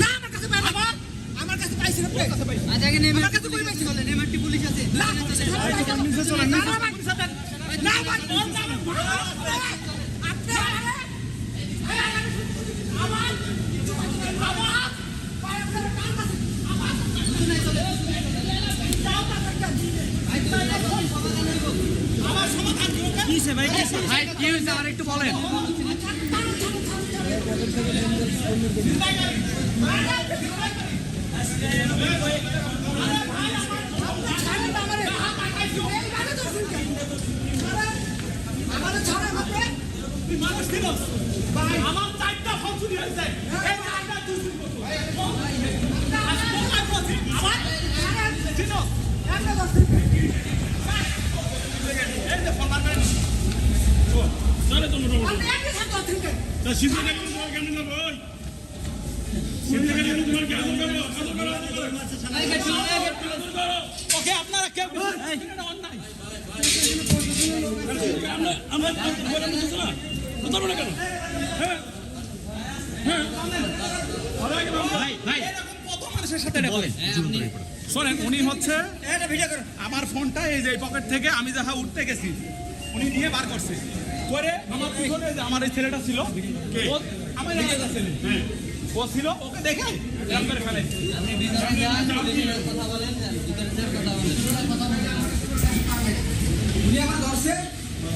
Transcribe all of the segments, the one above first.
না আমার কাছে পাই না আমার কাছে পাইছি না আজ আগে নেমে আমার কাছে কই পাইছি চলে নেমাটি পুলিশ আছে না নিচে চলেন না না ভাই কিসে ভাই ভাই কি হয়েছে আর একটু বলেন আমার চারটা ফোন চুরি হয়েছে এই চারটা দুই ওকে আপনারা কেউ অন্যায় শোনেন উনি হচ্ছে আমার ফোনটা এই যে পকেট থেকে আমি যা উঠতে গেছি উনি নিয়ে বার করছে করে আমার পিছনে যে আমার এই ছেলেটা ছিল ও আমার ছেলে ও ছিল ওকে দেখে এরকম করে ফেলে আপনি ভিতরে যান কথা বলেন ভিতরে কথা বলেন উনি আমার ধরছে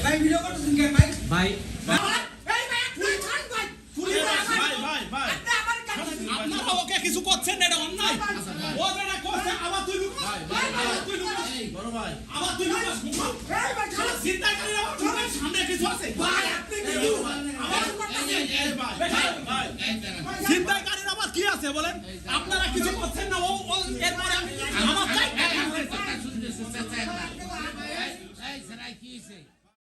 ভাই ভিডিও করতেছেন কে ভাই ভাই আপনারা ওকে কিছু করছেন এটা অন্যায় ও যেটা করছে আবার তুই বড় ভাই আবার তুই চিন্তাকারীরা সামনে কিছু আছে চিন্তাকারীরা আবার কি আছে বলেন আপনারা কিছু করছেন না ও এরপরে আমার